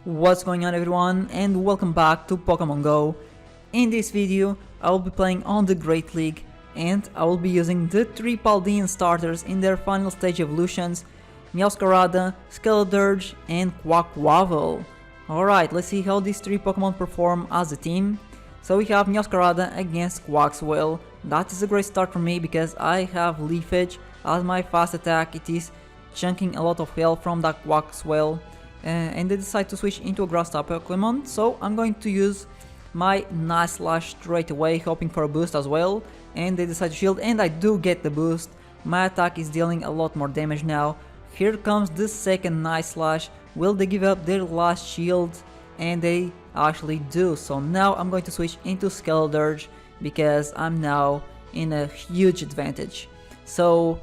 What's going on everyone, and welcome back to Pokemon GO. In this video I will be playing on the Great League and I will be using the 3 Paldean starters in their final stage evolutions: Meowscarada, Skeledirge and Quaquaval. Alright, let's see how these 3 Pokemon perform as a team. So we have Meowscarada against Quaxwell. That is a great start for me because I have Leafage as my fast attack. It is chunking a lot of health from that Quaxwell. And they decide to switch into a grass type Pokemon, so I'm going to use my Nice Slash straight away, hoping for a boost as well. And they decide to shield, and I do get the boost. My attack is dealing a lot more damage now. Here comes the second Nice Slash. Will they give up their last shield? And they actually do. So now I'm going to switch into Skeledirge because I'm now in a huge advantage. So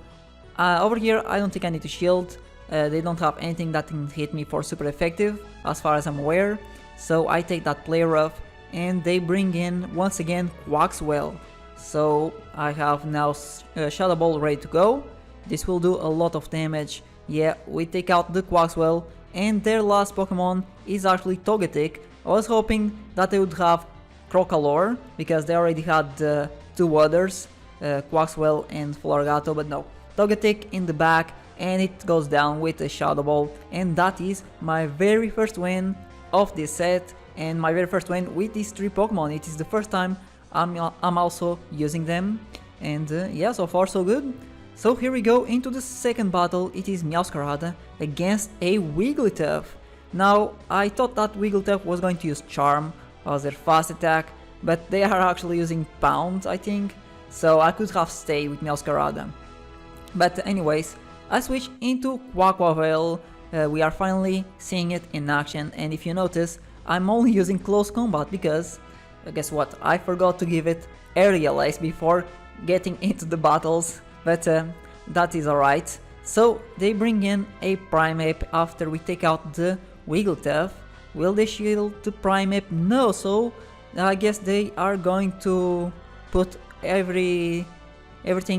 over here I don't think I need to shield. They don't have anything that can hit me for super effective as far as I'm aware. So I take that play rough and they bring in once again Quaxwell. So I have now Shadow Ball ready to go. This will do a lot of damage. Yeah, we take out the Quaxwell and their last Pokemon is actually Togetic. I was hoping that they would have Crocalor because they already had 2 others, Quaxwell and Floragato, but no. Togetic in the back, and it goes down with a Shadow Ball, and that is my very first win of this set and my very first win with these 3 Pokemon. It is the first time I'm also using them, and yeah, so far so good. So here we go into the second battle. It is Meowscarada against a Wigglytuff. Now I thought that Wigglytuff was going to use Charm as their fast attack, but they are actually using Pound, I think, so I could have stayed with Meowscarada. But anyways, I switch into Quaquaval. We are finally seeing it in action, and if you notice, I'm only using close combat because, guess what, I forgot to give it Aerial Ace before getting into the battles, but that is alright. So they bring in a Primeape after we take out the Wigglytuff. Will they shield the Primeape? No, so I guess they are going to put everything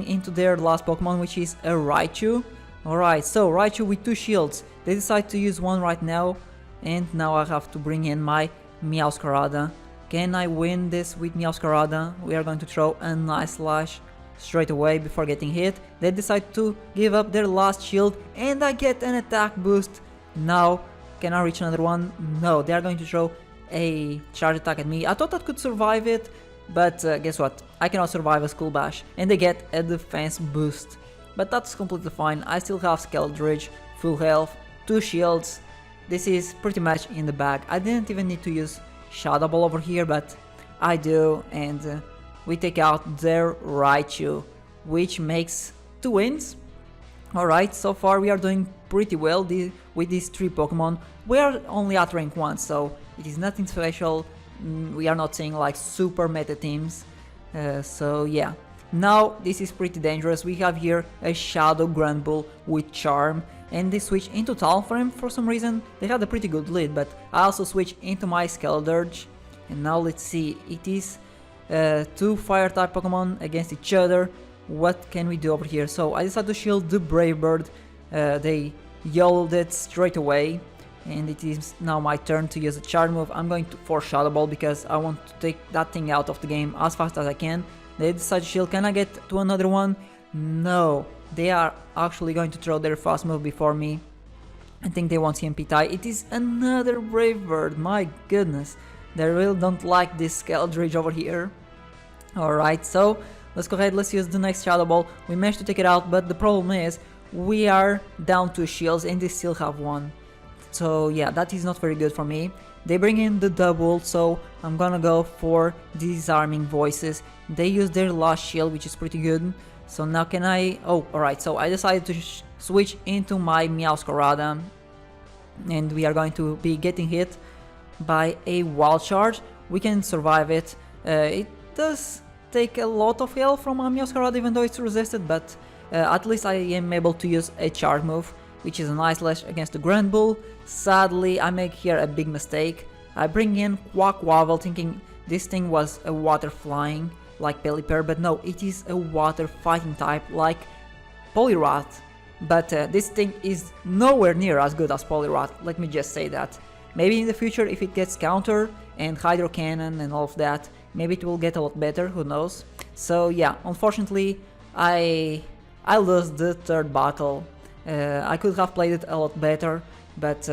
into their last Pokemon, which is a Raichu. Alright, so Raichu with 2 shields. They decide to use one right now, and now I have to bring in my Meowscarada. Can I win this with Meowscarada? We are going to throw a Nice Slash straight away before getting hit. They decide to give up their last shield, and I get an attack boost. Now, can I reach another one? No, they are going to throw a charge attack at me. I thought I could survive it, but guess what? I cannot survive a Skull Bash, and they get a defense boost. But that's completely fine. I still have Skeledirge, full health, 2 shields. This is pretty much in the bag. I didn't even need to use Shadow Ball over here, but I do, and we take out their Raichu, which makes 2 wins. Alright, so far we are doing pretty well with these 3 Pokemon. We are only at rank 1, so it is nothing special. We are not seeing like super meta teams, so yeah. Now this is pretty dangerous. We have here a Shadow Granbull with Charm, and they switch into Talonflame for some reason. They had a pretty good lead, but I also switch into my Skeledirge. And now let's see, it is 2 fire type Pokemon against each other. What can we do over here? So I decided to shield the Brave Bird. They yelled it straight away, and it is now my turn to use a charge move. I'm going for Shadow Ball because I want to take that thing out of the game as fast as I can. They decide to shield. Can I get to another one? No, they are actually going to throw their fast move before me. I think they want CMP tie. It is another Brave Bird. My goodness, they really don't like this Skeledirge over here. Alright, so let's go ahead, let's use the next Shadow Ball. We managed to take it out, but the problem is we are down 2 shields and they still have 1. So yeah, that is not very good for me. They bring in the double, so I'm gonna go for Disarming Voices. They use their last shield, which is pretty good. So now can I... Oh, alright, so I decided to switch into my Meowscarada, and we are going to be getting hit by a Wild Charge. We can survive it. It does take a lot of health from a Meowscarada even though it's resisted, but at least I am able to use a charge move, which is a Nice Slash against the Granbull. Sadly, I make here a big mistake. I bring in Quaquaval thinking this thing was a water flying like Pelipper, but no, it is a water fighting type like Poliwrath. But this thing is nowhere near as good as Poliwrath, let me just say that. Maybe in the future, if it gets counter and hydro cannon and all of that, maybe it will get a lot better, who knows. So yeah, unfortunately I lost the third battle. I could have played it a lot better, but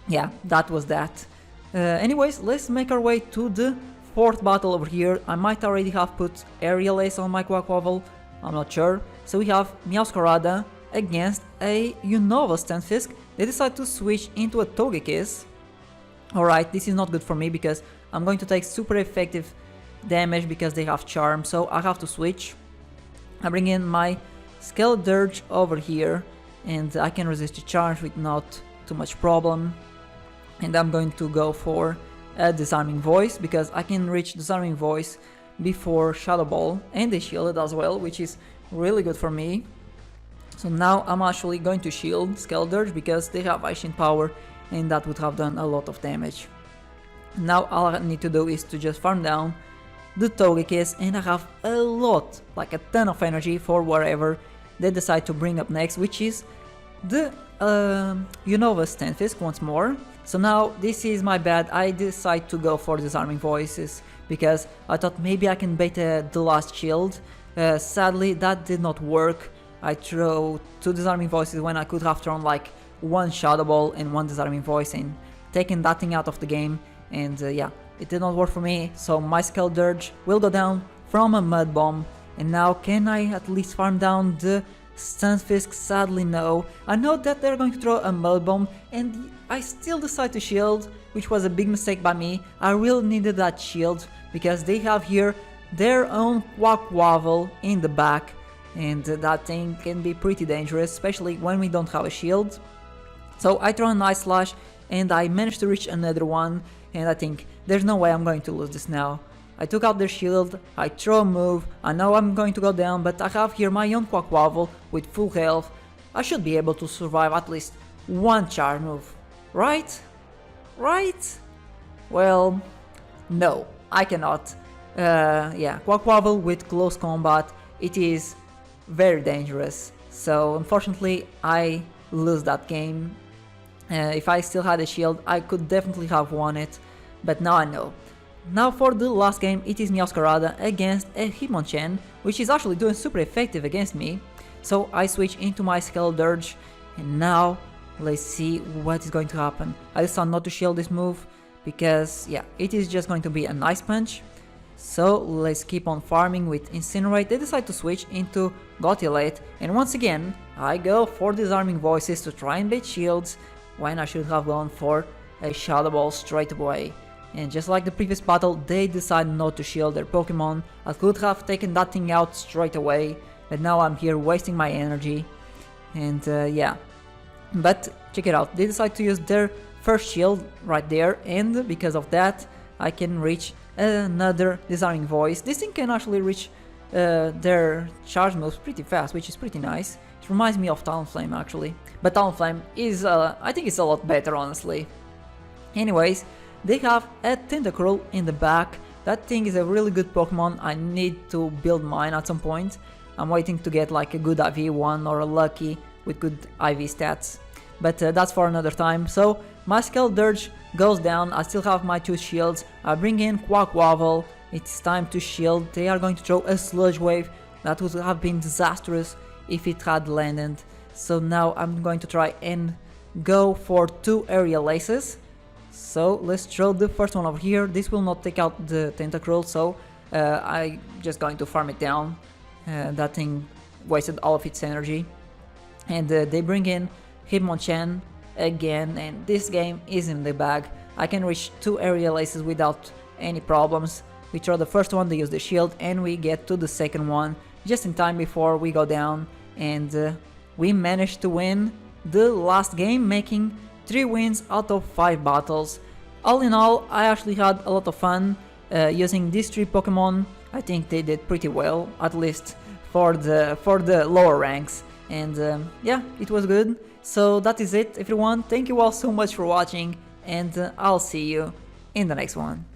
yeah, that was that. Anyways, let's make our way to the fourth battle over here. I might already have put Aerial Ace on my Quaquaval, I'm not sure. So we have Meowscarada against a Unova Stunfisk. They decide to switch into a Togekiss. Alright, this is not good for me because I'm going to take super effective damage because they have Charm, so I have to switch. I bring in my Skeledirge over here and I can resist the charge with not too much problem. And I'm going to go for a Disarming Voice because I can reach Disarming Voice before Shadow Ball, and they shielded as well, which is really good for me. So now I'm actually going to shield Skeledirge because they have Ancient Power and that would have done a lot of damage. Now all I need to do is to just farm down the Togekiss and I have a lot, like a ton of energy for whatever they decide to bring up next, which is the Unova Stunfisk once more. So now this is my bad, I decide to go for Disarming Voices because I thought maybe I can bait the last shield. Sadly that did not work. I threw 2 Disarming Voices when I could have thrown like 1 Shadow Ball and 1 Disarming Voice and taken that thing out of the game, and yeah, it did not work for me. So my Skeledirge will go down from a Mud Bomb, and now can I at least farm down the Stunfisk? Sadly no. I know that they're going to throw a Mud Bomb and I still decide to shield, which was a big mistake by me. I really needed that shield because they have here their own Quaquaval in the back, and that thing can be pretty dangerous, especially when we don't have a shield. So I throw an Ice Slash and I managed to reach another one, and I think there's no way I'm going to lose this now. I took out their shield, I throw a move, I know I'm going to go down, but I have here my own Quaquaval with full health. I should be able to survive at least one charge move, right? Right? Well, no, I cannot. Yeah, Quaquaval with close combat, it is very dangerous. So unfortunately I lose that game. If I still had a shield I could definitely have won it, but now I know. Now for the last game, it is Meowscarada against a Hitmonchan, which is actually doing super effective against me. So I switch into my Skeledirge, and now let's see what is going to happen. I decided not to shield this move because yeah, it is just going to be an Ice Punch. So let's keep on farming with Incinerate. They decide to switch into Gotilate, and once again I go for Disarming Voices to try and bait shields when I should have gone for a Shadow Ball straight away. And just like the previous battle, they decided not to shield their Pokemon. I could have taken that thing out straight away, but now I'm here wasting my energy. And yeah, but check it out, they decide to use their first shield right there, and because of that I can reach another Disarming Voice. This thing can actually reach their charge moves pretty fast, which is pretty nice. It reminds me of Talonflame actually, but Talonflame is I think it's a lot better honestly. Anyways, they have a Tentacruel in the back. That thing is a really good Pokemon. I need to build mine at some point. I'm waiting to get like a good IV one or a Lucky with good IV stats, but that's for another time. So my Skeledirge goes down. I still have my 2 shields. I bring in Quaquaval. It's time to shield. They are going to throw a Sludge Wave. That would have been disastrous if it had landed. So now I'm going to try and go for 2 Aerial Aces. So let's throw the first one over here. This will not take out the Tentacruel, so I'm just going to farm it down. That thing wasted all of its energy. And they bring in Hitmonchan again, and this game is in the bag. I can reach 2 Aerial Aces without any problems. We throw the first one, they use the shield, and we get to the second one just in time before we go down. And we managed to win the last game, making 3 wins out of 5 battles. All in all, I actually had a lot of fun using these 3 Pokemon. I think they did pretty well, at least for the lower ranks. And yeah, it was good. So that is it, everyone. Thank you all so much for watching, and I'll see you in the next one.